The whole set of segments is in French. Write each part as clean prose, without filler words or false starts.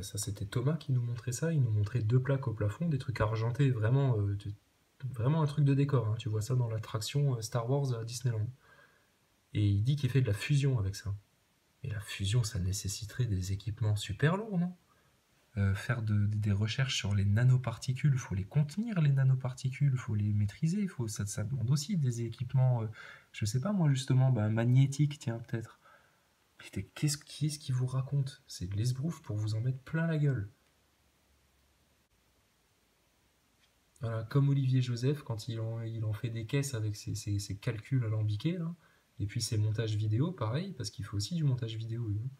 Ça, c'était Thomas qui nous montrait ça. Il nous montrait 2 plaques au plafond, des trucs argentés, vraiment, vraiment un truc de décor, hein. Tu vois ça dans l'attraction Star Wars à Disneyland. Et il dit qu'il fait de la fusion avec ça. Et la fusion, ça nécessiterait des équipements super lourds, non? Faire des recherches sur les nanoparticules, il faut les contenir, les nanoparticules, il faut les maîtriser, ça demande aussi des équipements, je sais pas moi justement, magnétiques, tiens peut-être. Putain, qui est-ce qui vous raconte? C'est de l'esbrouf pour vous en mettre plein la gueule. Voilà, comme Olivier Joseph, quand il en fait des caisses avec ses calculs alambiqués, là, et puis ses montages vidéo, pareil, parce qu'il fait aussi du montage vidéo, lui, hein.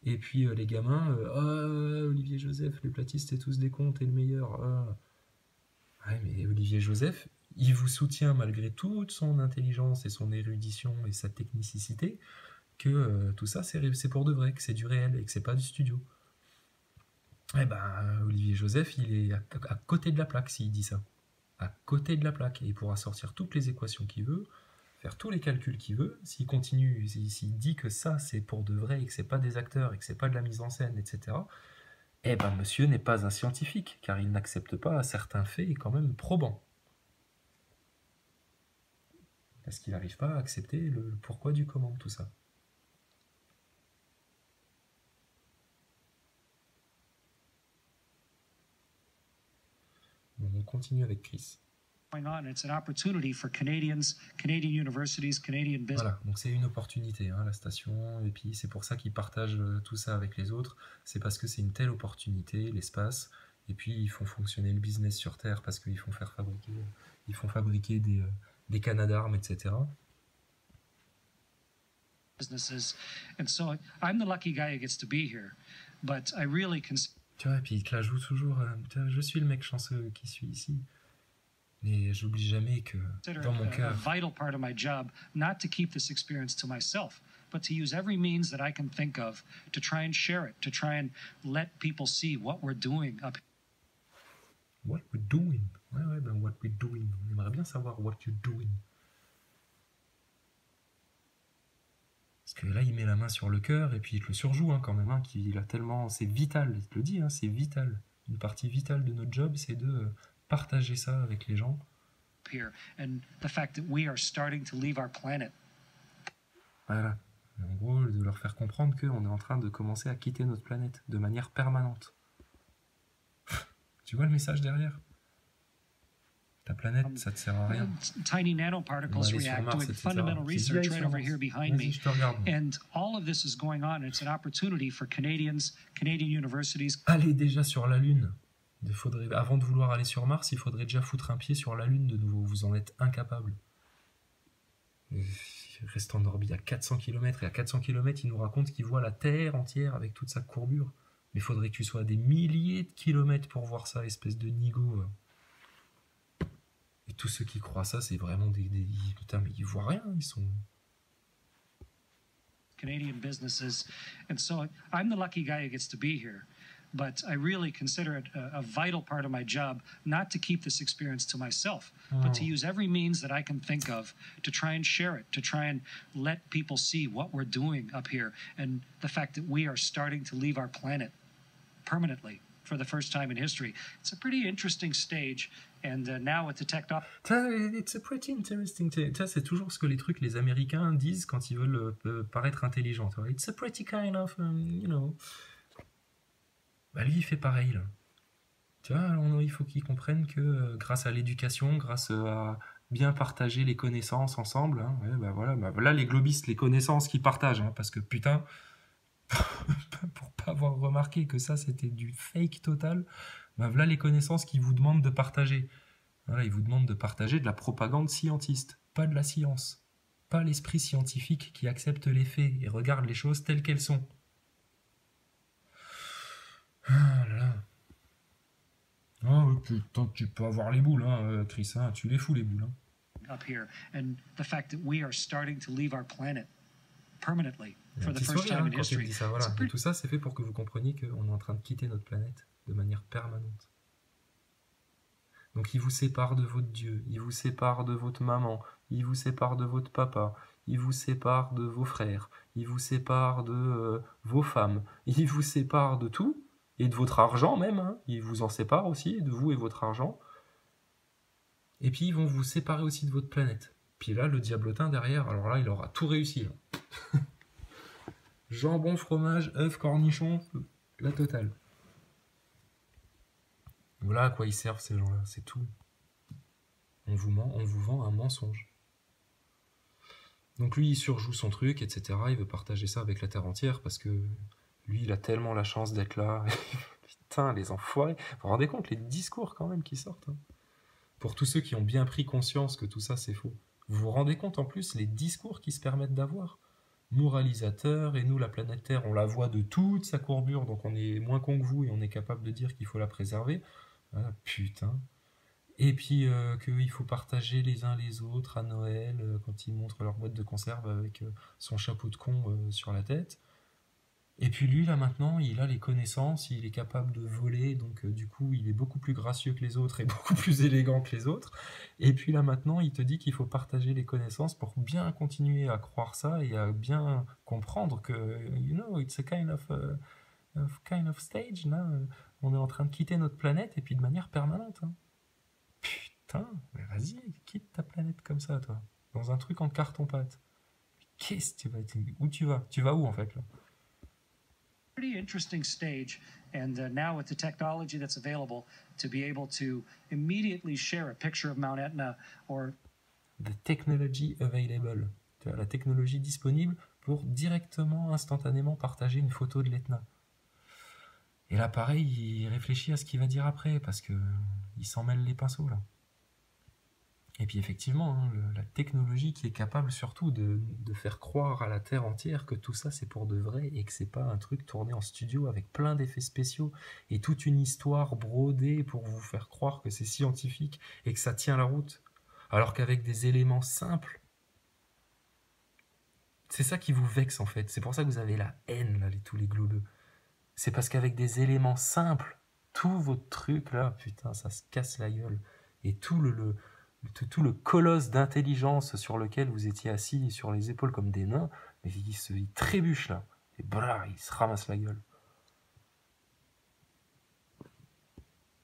Et puis les gamins, ah, Olivier Joseph, les platistes, c'est tous des cons, t'es le meilleur. Ah. Ouais, mais Olivier Joseph, il vous soutient malgré toute son intelligence et son érudition et sa technicité, que tout ça c'est pour de vrai, que c'est du réel et que c'est pas du studio. Eh ben, Olivier Joseph, il est à côté de la plaque s'il dit ça. À côté de la plaque. Et il pourra sortir toutes les équations qu'il veut, faire tous les calculs qu'il veut. S'il continue, s'il dit que ça c'est pour de vrai et que c'est pas des acteurs et que c'est pas de la mise en scène, etc. Eh ben, monsieur n'est pas un scientifique, car il n'accepte pas certains faits quand même probants. Parce qu'il n'arrive pas à accepter le pourquoi du comment de tout ça. Bon, on continue avec Chris. Voilà, donc c'est une opportunité, hein, la station, et puis c'est pour ça qu'ils partagent tout ça avec les autres, c'est parce que c'est une telle opportunité, l'espace, et puis ils font fonctionner le business sur Terre parce qu'ils font fabriquer des canards, etc. Tu vois, et puis il te l'ajoute toujours, je suis le mec chanceux qui suis ici. Mais j'oublie jamais que dans mon cœur, but to use every means that I can think of to try and share it, to try and let people see what we're doing up. What we're doing? Ouais, ben what we're doing. On aimerait bien savoir what you're doing. Parce que là, il met la main sur le cœur et puis il te le surjoue, hein, quand même, hein, qu'il a tellement, c'est vital, il te le dit, hein, c'est vital. Une partie vitale de notre job, c'est de partager ça avec les gens. And the fact that we are starting to leave our planet. Voilà. En gros, de leur faire comprendre qu'on est en train de commencer à quitter notre planète de manière permanente. Tu vois le message derrière? Ta planète, ça te sert à rien. Tiny nanoparticles react doing fundamental research right over here behind me. And all of this is going on. It's an opportunity for Canadian universities. Allez déjà sur la Lune. Avant de vouloir aller sur Mars, il faudrait déjà foutre un pied sur la Lune de nouveau. Vous en êtes incapable. Reste en orbite à 400 km, et à 400 km, il nous raconte qu'il voit la Terre entière avec toute sa courbure. Mais il faudrait que tu sois à des milliers de kilomètres pour voir ça, espèce de nigo. Et tous ceux qui croient ça, c'est vraiment des... Putain, mais ils voient rien, ils sont... Canadian businesses, and so I'm the lucky guy who gets to be here. But I really consider it a vital part of my job not to keep this experience to myself, but to use every means that I can think of to try and share it, to try and let people see what we're doing up here and the fact that we are starting to leave our planet permanently for the first time in history. It's a pretty interesting stage, and now with the technology... It's a pretty interesting... c'est toujours ce que les Américains disent quand ils veulent paraître intelligents. It's a pretty kind of, you know... Bah lui, il fait pareil, là. Tu vois, il faut qu'ils comprennent que grâce à l'éducation, grâce à bien partager les connaissances ensemble, hein, ouais, voilà les globistes, les connaissances qu'ils partagent, hein, parce que putain, pour pas avoir remarqué que ça c'était du fake total, voilà les connaissances qu'ils vous demandent de partager. Voilà, ils vous demandent de partager de la propagande scientiste, pas de la science. Pas l'esprit scientifique qui accepte les faits et regarde les choses telles qu'elles sont. Ah là là. Oh putain, tu peux avoir les boules, hein, Chris, hein, tu les fous les boules. Hein. Up here, and the fact that we are starting to leave our planet permanently for the first time in history. Ça, voilà. Et tout ça, c'est fait pour que vous compreniez qu'on est en train de quitter notre planète de manière permanente. Donc il vous sépare de votre Dieu, il vous sépare de votre maman, il vous sépare de votre papa, il vous sépare de vos frères, il vous sépare de vos femmes, il vous sépare de tout. et de votre argent même, hein. Ils vous en séparent aussi, de vous et votre argent. Et puis ils vont vous séparer aussi de votre planète. Puis là, le diablotin derrière, alors là, il aura tout réussi. Là. Jambon, fromage, œufs, cornichons, la totale. Voilà à quoi ils servent ces gens-là, c'est tout. On vous ment, on vous vend un mensonge. Donc lui, il surjoue son truc, etc. Il veut partager ça avec la Terre entière parce que lui, il a tellement la chance d'être là. Putain, les enfoirés. Vous vous rendez compte les discours quand même qui sortent, hein. Pour tous ceux qui ont bien pris conscience que tout ça, c'est faux. Vous vous rendez compte en plus les discours qu'ils se permettent d'avoir? Moralisateur, et nous, la planète Terre, on la voit de toute sa courbure, donc on est moins con que vous et on est capable de dire qu'il faut la préserver. Ah, putain. Et puis qu'il faut partager les uns les autres à Noël, quand ils montrent leur boîte de conserve avec son chapeau de con sur la tête. Et puis lui, là maintenant, il a les connaissances, il est capable de voler, donc du coup, il est beaucoup plus gracieux que les autres et beaucoup plus élégant que les autres. Et puis là maintenant, il te dit qu'il faut partager les connaissances pour bien continuer à croire ça et à bien comprendre que, you know, it's a kind of stage, là. On est en train de quitter notre planète et puis de manière permanente, hein. Putain, mais vas-y, quitte ta planète comme ça, toi. Dans un truc en carton-pâte. Qu'est-ce que tu vas... Où tu vas? Tu vas où, en fait, là? Pretty interesting stage, and now with the technology that's available to be able to immediately share a picture of Mount Etna or The technology available. Tu as la technologie disponible pour directement, instantanément partager une photo de l'Etna. Et là, pareil, il réfléchit à ce qu'il va dire après, parce que il s'en mêle les pinceaux, là. Et puis effectivement, hein, la technologie qui est capable surtout de faire croire à la Terre entière que tout ça c'est pour de vrai et que c'est pas un truc tourné en studio avec plein d'effets spéciaux et toute une histoire brodée pour vous faire croire que c'est scientifique et que ça tient la route. Alors qu'avec des éléments simples, c'est ça qui vous vexe en fait. C'est pour ça que vous avez la haine, là, tous les globeux. C'est parce qu'avec des éléments simples, tout votre truc là, putain, ça se casse la gueule. Et tout le colosse d'intelligence sur lequel vous étiez assis sur les épaules comme des nains, mais il trébuche là. Et voilà, il se ramasse la gueule.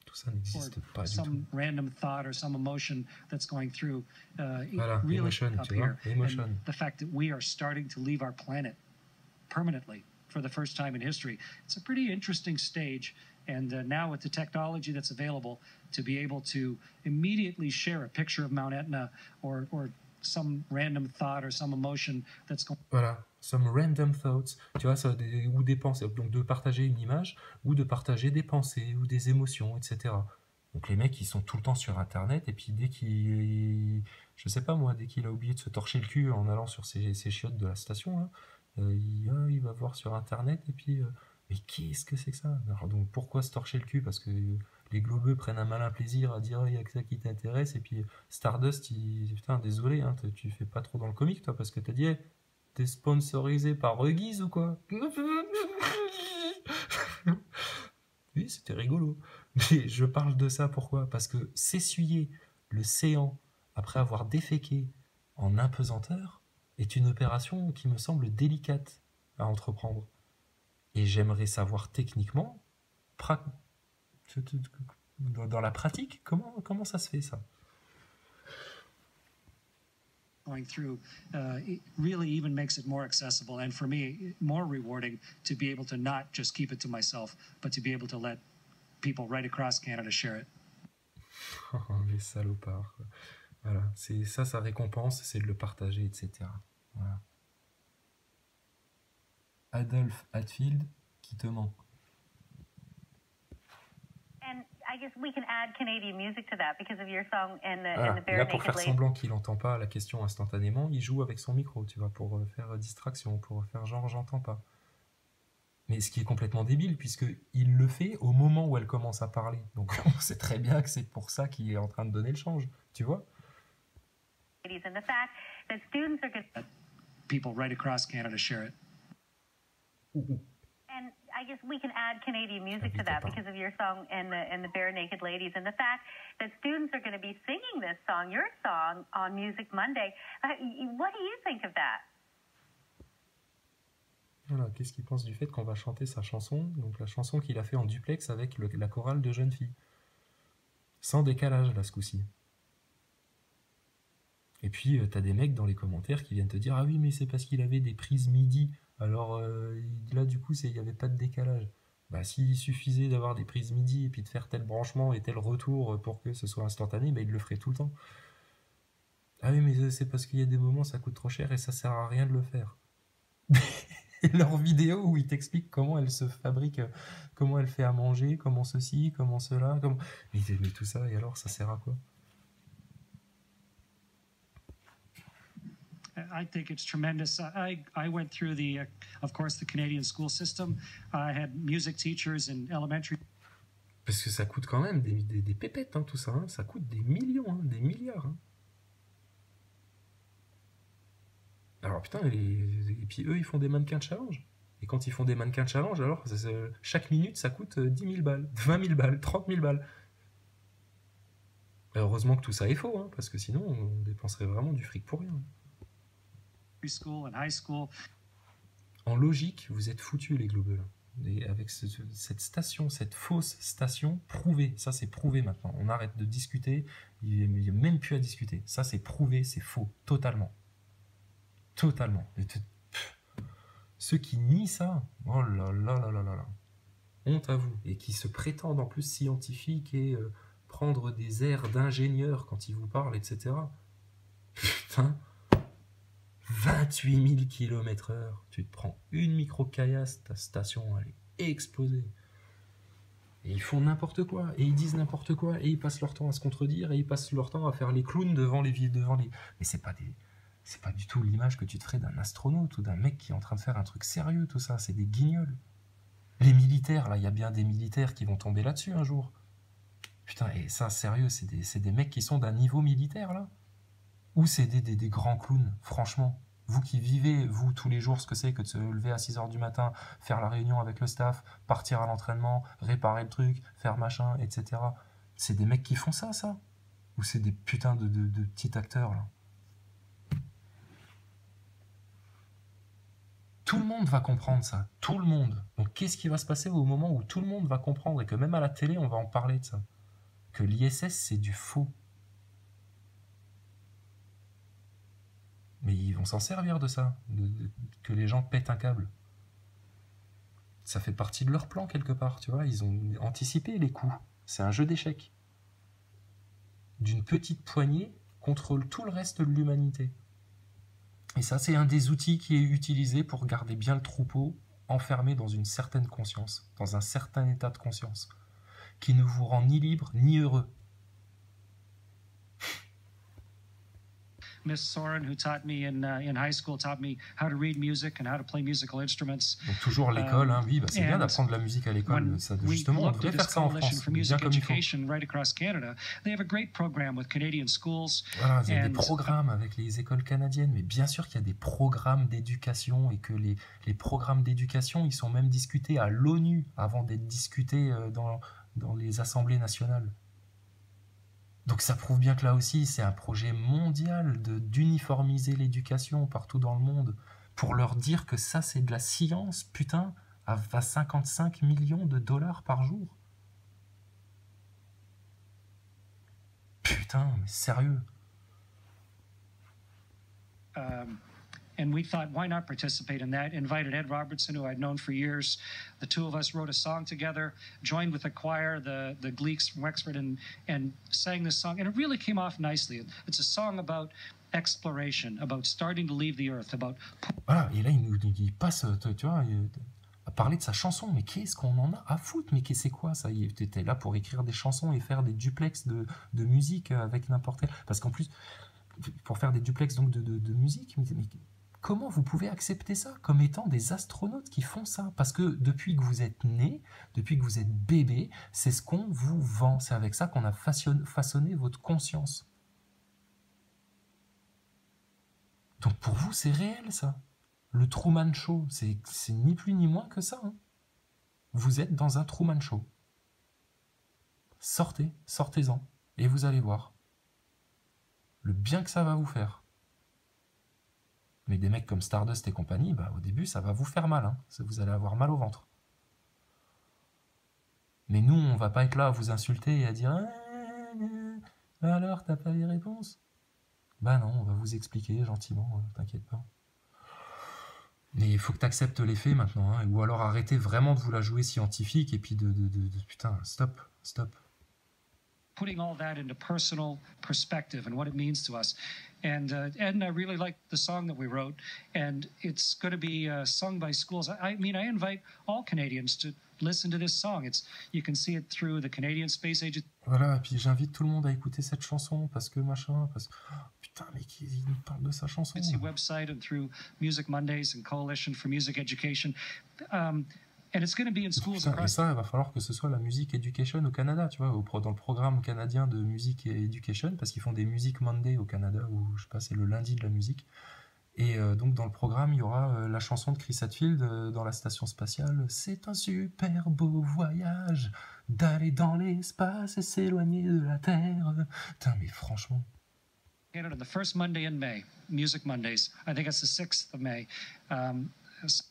Tout ça n'existe pas du tout. some random thought or some emotion that's going through Voilà, really emotion, up tu vois, here. emotion. And the fact that we are starting to leave our planet permanently for the first time in history. It's a pretty interesting stage. And now with the technology that's available to be able to immediately share a picture of Mount Etna or some random thought or some emotion that's going. Voilà, some random thoughts, tu vois, ça, ou des pensées, donc de partager une image, ou de partager des pensées, ou des émotions, etc. Donc les mecs, ils sont tout le temps sur Internet, et puis dès qu'il, je sais pas moi, dès qu'il a oublié de se torcher le cul en allant sur ses chiottes de la station, là, il va voir sur Internet, et puis, mais qu'est-ce que c'est que ça? Alors donc pourquoi se torcher le cul? Parce que les globeux prennent un malin plaisir à dire il y a que ça qui t'intéresse, et puis Stardust, putain, désolé, hein, tu fais pas trop dans le comique, toi, parce que t'as dit, hey, t'es sponsorisé par Huggies ou quoi? Oui, c'était rigolo. Mais je parle de ça pourquoi? Parce que s'essuyer le séant après avoir déféqué en apesanteur est une opération qui me semble délicate à entreprendre. Et j'aimerais savoir techniquement, dans la pratique, comment ça se fait ça? Going through it really even makes it more accessible and for me more rewarding to be able to not just keep it to myself but to be able to let people right across Canada share it. Les salopards, quoi. Voilà, c'est ça sa récompense, c'est de le partager, etc. Voilà. Adolphe Hatfield qui te ment. And I guess we can add Canadian music to that because of your song and the Voilà. Et Bare là, pour Naked faire Lady. semblant qu'il n'entend pas la question instantanément, il joue avec son micro, tu vois, pour faire distraction, pour faire genre j'entends pas. Mais ce qui est complètement débile, puisqu'il le fait au moment où elle commence à parler. Donc on sait très bien que c'est pour ça qu'il est en train de donner le change, tu vois. And the fact that students are going People right across Canada share it. and I guess we can add Canadian music to that because of your song and the Bare Naked Ladies and the fact that students are going to be singing this song, your song, on Music Monday. What do you think of that? Voilà, qu'est-ce qu'il pense du fait qu'on va chanter sa chanson, donc la chanson qu'il a fait en duplex avec la chorale de jeunes filles. Sans décalage, là, ce coup-ci. Et puis, t'as des mecs dans les commentaires qui viennent te dire « Ah oui, mais c'est parce qu'il avait des prises MIDI. Alors là, du coup, il n'y avait pas de décalage. » Bah, s'il suffisait d'avoir des prises MIDI et puis de faire tel branchement et tel retour pour que ce soit instantané, bah, il le ferait tout le temps. Ah oui, mais c'est parce qu'il y a des moments, ça coûte trop cher et ça sert à rien de le faire. Et leur vidéo où ils t'expliquent comment elle se fabrique, comment elle fait à manger, comment ceci, comment cela, comment... Mais tout ça, et alors, ça sert à quoi? I think it's tremendous. I went through of course, the Canadian school system. I had music teachers in elementary. Parce que ça coûte quand même des pépettes, hein, tout ça. Hein. Ça coûte des millions, hein, des milliards. Hein. Alors putain, et puis eux, ils font des mannequins challenge. Et quand ils font des mannequins challenge, alors chaque minute, ça coûte 10 000 balles, 20 000 balles, 30 000 balles. Et heureusement que tout ça est faux, hein, parce que sinon, on dépenserait vraiment du fric pour rien. School and high school. En logique, vous êtes foutus, les globeux. Et avec cette station, cette fausse station, prouvé. Ça, c'est prouvé maintenant. On arrête de discuter. Il n'y a même plus à discuter. Ça, c'est prouvé, c'est faux. Totalement. Totalement. Ceux qui nient ça, oh là là là là là là. Honte à vous. Et qui se prétendent en plus scientifiques et prendre des airs d'ingénieurs quand ils vous parlent, etc. Putain. 28 000 km/h. Tu te prends une micro-caillasse, ta station, elle est explosée. Et ils font n'importe quoi, et ils disent n'importe quoi, et ils passent leur temps à se contredire, et ils passent leur temps à faire les clowns devant les... Mais c'est pas du tout l'image que tu te ferais d'un astronaute ou d'un mec qui est en train de faire un truc sérieux, tout ça. C'est des guignols. Les militaires, là, il y a bien des militaires qui vont tomber là-dessus un jour. Putain, et ça, sérieux, c'est des mecs qui sont d'un niveau militaire, là. Ou c'est des grands clowns, franchement. Vous qui vivez, vous, tous les jours, ce que c'est que de se lever à 6h du matin, faire la réunion avec le staff, partir à l'entraînement, réparer le truc, faire machin, etc. C'est des mecs qui font ça, ça? Ou c'est des putains de petits acteurs, là? Tout le monde va comprendre ça, tout le monde. Donc qu'est-ce qui va se passer au moment où tout le monde va comprendre et que même à la télé, on va en parler de ça? Que l'ISS, c'est du faux. Mais ils vont s'en servir de ça, que les gens pètent un câble. Ça fait partie de leur plan quelque part, tu vois. Ils ont anticipé les coups. C'est un jeu d'échecs. D'une petite poignée contre tout le reste de l'humanité. Et ça, c'est un des outils qui est utilisé pour garder bien le troupeau enfermé dans une certaine conscience, dans un certain état de conscience, qui ne vous rend ni libre ni heureux. Miss Soren, who taught me in high school, taught me how to read music and how to play musical instruments. Donc toujours l'école, hein, oui, bah c'est bien d'apprendre la musique à l'école. Ça, justement, on devrait faire ça en France, bien comme il faut. Right across Canada, they have a great program with Canadian schools. Voilà, il y a des programmes avec les écoles canadiennes, mais bien sûr qu'il y a des programmes d'éducation et que les programmes d'éducation, ils sont même discutés à l'ONU avant d'être discutés dans les assemblées nationales. Donc ça prouve bien que là aussi, c'est un projet mondial d'uniformiser l'éducation partout dans le monde pour leur dire que ça, c'est de la science, putain, à 55 millions de dollars par jour. Putain, mais sérieux. And we thought, why not participate in that? Invited Ed Robertson, who I'd known for years. The two of us wrote a song together, joined with a choir, the Gleeks from Wexford, and sang this song. And it really came off nicely. It's a song about exploration, about starting to leave the earth, about... Voilà, et là, il passe, tu vois, à parler de sa chanson. Mais qu'est-ce qu'on en a à foutre? Mais c'est quoi ça? T'étais là pour écrire des chansons et faire des duplex de musique avec n'importe quel... Parce qu'en plus, pour faire des duplex donc de musique, mais comment vous pouvez accepter ça comme étant des astronautes qui font ça? Parce que depuis que vous êtes né, depuis que vous êtes bébé, c'est ce qu'on vous vend. C'est avec ça qu'on a façonné votre conscience. Donc pour vous, c'est réel ça. Le Truman Show, c'est ni plus ni moins que ça. Hein. Vous êtes dans un Truman Show. Sortez-en, et vous allez voir le bien que ça va vous faire. Mais des mecs comme Stardust et compagnie, bah, au début, ça va vous faire mal. Hein. Vous allez avoir mal au ventre. Mais nous, on va pas être là à vous insulter et à dire bah alors, t'as pas les réponses? Bah non, on va vous expliquer gentiment, t'inquiète pas. Mais il faut que t'acceptes les faits maintenant, hein, ou alors arrêtez vraiment de vous la jouer scientifique et puis putain, stop. Putting all that into personal perspective and what it means to us. And Ed and I really like the song that we wrote, and it's going to be sung by schools. I mean, I invite all Canadians to listen to this song. You can see it through the Canadian Space Agency. Voilà, et puis j'invite tout le monde à écouter cette chanson parce que machin, parce que putain, mais il nous parle de sa chanson. Website and through Music Mondays and Coalition for Music Education. And it's going to be in schools across... Et ça, il va falloir que ce soit la Music Education au Canada, tu vois, dans le programme canadien de Music Education, parce qu'ils font des Music Monday au Canada, où je sais pas, c'est le lundi de la musique. Et donc dans le programme, il y aura la chanson de Chris Hadfield dans la station spatiale. C'est un super beau voyage d'aller dans l'espace et s'éloigner de la Terre. Putain, mais franchement. Canada, the first Monday in May, Music Mondays. I think it's the 6th of May.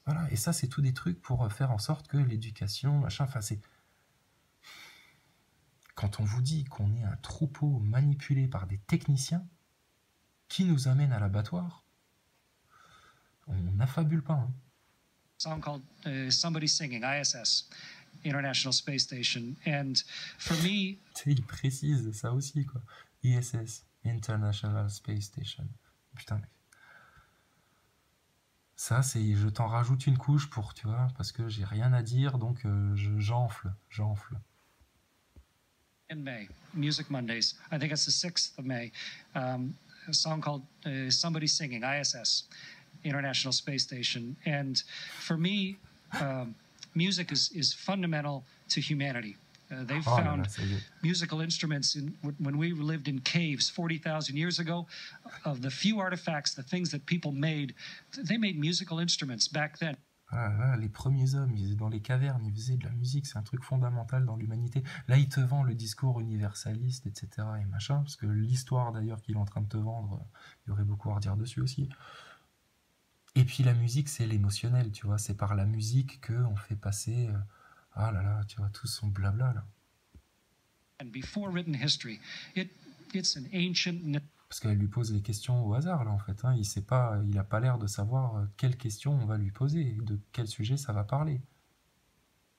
Voilà, et ça, c'est tout des trucs pour faire en sorte que l'éducation, machin, enfin, c'est... Quand on vous dit qu'on est un troupeau manipulé par des techniciens qui nous amènent à l'abattoir, on n'affabule pas. Hein. Song called Somebody Singing, ISS, International Space Station. And for me... Il précise ça aussi, quoi. ISS, International Space Station. Putain, mec. Ça, c'est, je t'en rajoute une couche pour, tu vois, parce que j'ai rien à dire, donc j'enfle. In May, Music Mondays. I think it's the 6th of May. A song called Somebody Singing, ISS, International Space Station. And for me, music is fundamental to humanity. They've found musical instruments when we lived in caves 40,000 years ago. Of the few artifacts, the things that people made, they made musical instruments back then. Ah, là, les premiers hommes, ils étaient dans les cavernes, ils faisaient de la musique, c'est un truc fondamental dans l'humanité. Là, il te vend le discours universaliste, etc. et machin, parce que l'histoire d'ailleurs qu'il est en train de te vendre, il y aurait beaucoup à redire dessus aussi. Et puis la musique, c'est l'émotionnel, tu vois, c'est par la musique qu'on fait passer... Ah là là, tu vois, tout son blabla là. And before written history, it's an ancient... Parce qu'elle lui pose les questions au hasard là en fait. Hein. Il a pas l'air de savoir quelles questions on va lui poser, de quel sujet ça va parler.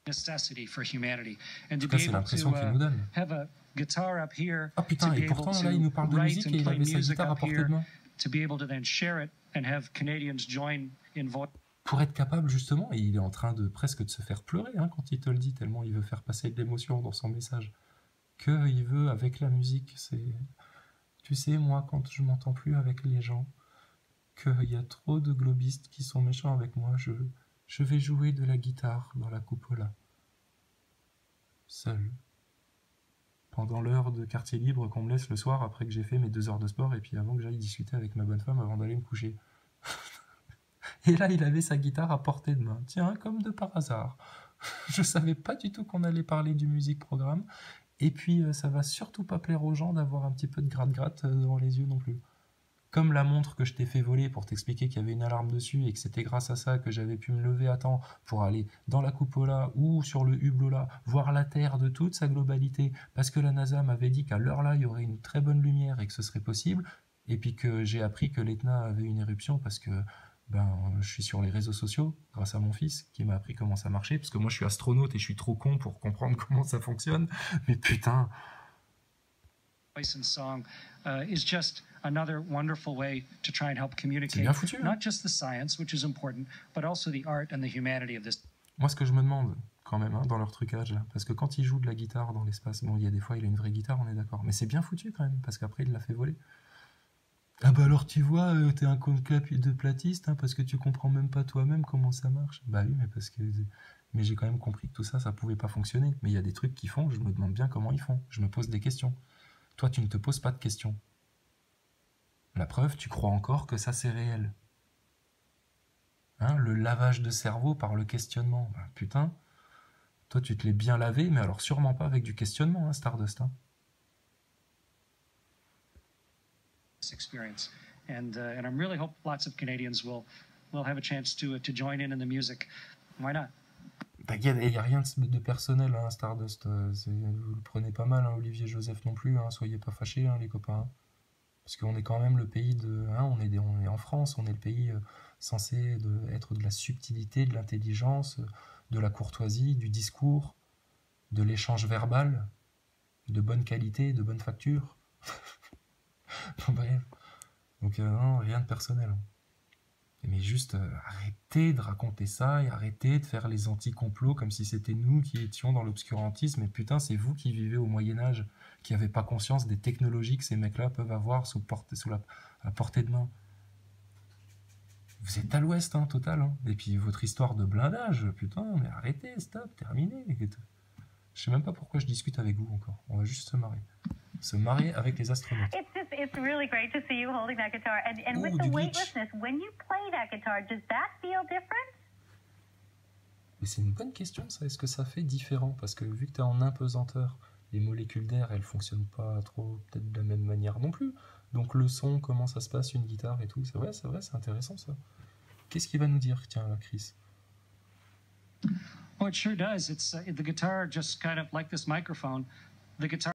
Necessity for humanity. And en tout cas, c'est l'impression qu'il nous donne. Ah putain, et pourtant là, il nous parle de musique et il avait sa guitare à portée de main. To be able to then share it and have Canadians join in voice. Pour être capable justement, et il est en train de presque de se faire pleurer hein, quand il te le dit, tellement il veut faire passer de l'émotion dans son message, qu'il veut avec la musique, c'est... Tu sais, moi, quand je m'entends plus avec les gens, qu'il y a trop de globistes qui sont méchants avec moi, je vais jouer de la guitare dans la cupola. Seul. Pendant l'heure de quartier libre qu'on me laisse le soir après que j'ai fait mes 2 heures de sport et puis avant que j'aille discuter avec ma bonne femme avant d'aller me coucher. Et là, il avait sa guitare à portée de main. Tiens, comme de par hasard. Je savais pas du tout qu'on allait parler du musique programme. Et puis, ça va surtout pas plaire aux gens d'avoir un petit peu de gratte-gratte devant les yeux non plus. Comme la montre que je t'ai fait voler pour t'expliquer qu'il y avait une alarme dessus et que c'était grâce à ça que j'avais pu me lever à temps pour aller dans la cupola ou sur le hublot là, voir la Terre de toute sa globalité, parce que la NASA m'avait dit qu'à l'heure là, il y aurait une très bonne lumière et que ce serait possible. Et puis que j'ai appris que l'Etna avait une éruption parce que je suis sur les réseaux sociaux grâce à mon fils qui m'a appris comment ça marchait, parce que moi je suis astronaute et je suis trop con pour comprendre comment ça fonctionne. Mais putain. Song is just another wonderful way to try and help communicate. C'est bien foutu, hein. Not just the science, which is important, but also the art and the humanity of this. Moi, ce que je me demande quand même dans leur trucage là, parce que quand il joue de la guitare dans l'espace, bon, il y a des fois il a une vraie guitare, on est d'accord, mais c'est bien foutu quand même, parce qu'après il l'a fait voler. Ah bah alors tu vois, t'es un con de platiste, hein, parce que tu comprends même pas toi-même comment ça marche. Bah oui, mais j'ai quand même compris que tout ça, ça pouvait pas fonctionner. Mais il y a des trucs qui font, je me demande bien comment ils font. Je me pose des questions. Toi, tu ne te poses pas de questions. La preuve, tu crois encore que ça c'est réel. Hein, le lavage de cerveau par le questionnement. Bah, putain, toi tu te l'es bien lavé, mais alors sûrement pas avec du questionnement, hein, Stardust. Hein. Experience. and I really hope lots of Canadians will have a chance to join in the music. Why not? Il n'y a rien de personnel, hein, Stardust. Vous le prenez pas mal, hein, Olivier Joseph non plus. Hein, soyez pas fâchés, hein, les copains. Parce qu'on est quand même le pays de... Hein, on est en France, on est le pays censé être de la subtilité, de l'intelligence, de la courtoisie, du discours, de l'échange verbal, de bonne qualité, de bonne facture. Bref. Donc non, rien de personnel. Mais juste arrêtez de raconter ça et arrêtez de faire les anti-complots comme si c'était nous qui étions dans l'obscurantisme. Et putain, c'est vous qui vivez au Moyen-Âge, qui n'avez pas conscience des technologies que ces mecs-là peuvent avoir à portée de main. Vous êtes à l'ouest, hein, total. Hein. Et puis votre histoire de blindage, putain, mais arrêtez, stop, terminé. Je sais même pas pourquoi je discute avec vous encore. On va juste se marrer. Se marrer avec les astronautes. It's really great to see you holding that guitar. And with the weightlessness, when you play that guitar, does that feel different? Mais c'est une bonne question, ça. Est-ce que ça fait différent? Parce que vu que tu es en impesanteur, les molécules d'air, elles fonctionnent pas trop peut-être de la même manière non plus. Donc le son, comment ça se passe, une guitare et tout. C'est vrai, c'est intéressant ça. Qu'est-ce qu'il va nous dire, tiens, Chris? Oh, it sure does. It's the guitar, just kind of like this microphone. The guitar